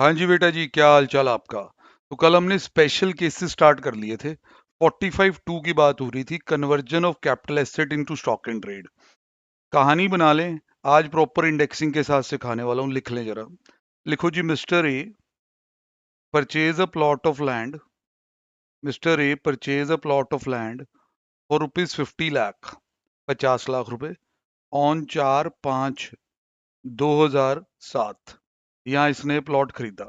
हाँ जी बेटा जी, क्या हाल चाल आपका। तो कल हमने स्पेशल केसेस स्टार्ट कर लिए थे। 45(2) की बात हो रही थी, conversion of capital asset into stock and trade. कहानी बना लें, आज प्रॉपर इंडेक्सिंग के साथ सिखाने वाला हूँ। लिख लें जरा। लिखो जी। Mister A purchase a plot of land. Mister A purchase a plot of land for ₹50 lakh, 50 lakh रुपए, ऑन 4/5/2007। यहाँ इसने प्लॉट खरीदा।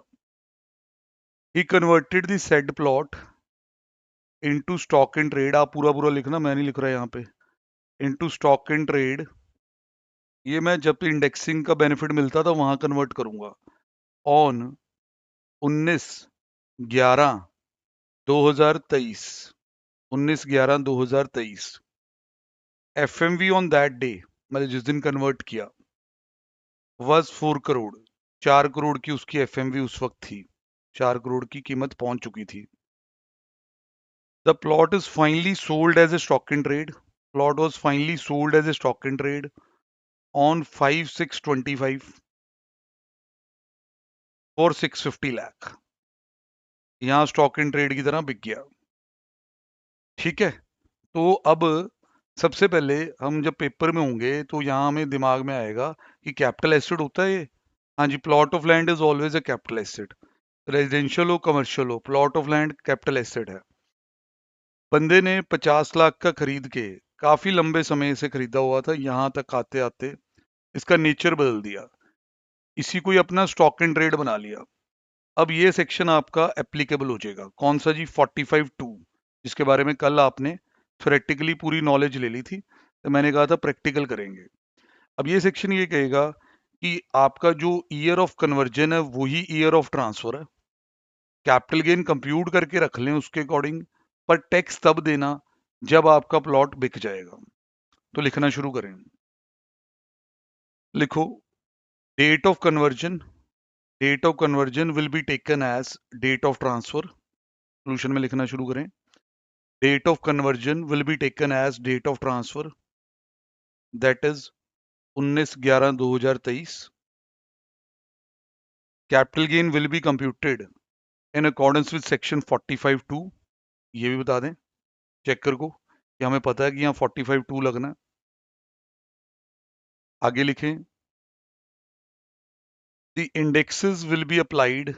He converted the said plot into stock and trade. आप पूरा पूरा लिखना, मैं नहीं लिख रहा यहाँ पे। इनटू स्टॉक एंड ट्रेड, ये मैं जब इंडेक्सिंग का बेनिफिट मिलता था वहां कन्वर्ट करूंगा। On 19/11/2023। 19/11/2023। FMV on that day, मतलब जिस दिन कन्वर्ट किया, वाज 4 करोड़। 4 करोड़ की उसकी एफएमवी उस वक्त थी। 4 करोड़ की कीमत पहुंच चुकी थी। The plot is finally sold as a stock in trade. Plot was finally sold as a stock in trade on 5/6/25 for 650 lakh. यहां स्टॉक इन ट्रेड की तरह बिक गया। ठीक है। तो अब सबसे पहले हम जब पेपर में होंगे तो यहाँ हमें दिमाग में आएगा कि कैपिटल एसेट होता है ये। हाँ जी, plot of land is always a capital asset. Residential हो कमर्शियल हो, plot of land capital asset है। बंदे ने 50 लाख का खरीद के काफी लंबे समय से खरीदा हुआ था, यहां तक आते आते इसका नेचर बदल दिया। इसी को ही अपना स्टॉक इन ट्रेड बना लिया। अब ये सेक्शन आपका एप्लीकेबल हो जाएगा। कौन सा जी? 45(2), जिसके बारे में कल आपने थ्योरेटिकली पूरी नॉलेज ले ली थी, तो मैंने कहा था प्रैक्टिकल करेंगे। अब ये सेक्शन ये कहेगा कि आपका जो ईयर ऑफ कन्वर्जन है वही ईयर ऑफ ट्रांसफर है। कैपिटल गेन कंप्यूट करके रख लें उसके अकॉर्डिंग, पर टैक्स तब देना जब आपका प्लॉट बिक जाएगा। तो लिखना शुरू करें। लिखो। Date of conversion. Date of conversion will be taken as date of transfer. Solution में लिखना शुरू करें। Date of conversion will be taken as date of transfer, that is 19/11/2023। Capital gain will be computed in accordance with section 45(2). ये भी बता दें checker को कि हमें पता है कि यहाँ 45(2) लगना है। आगे लिखें। The indexes will be applied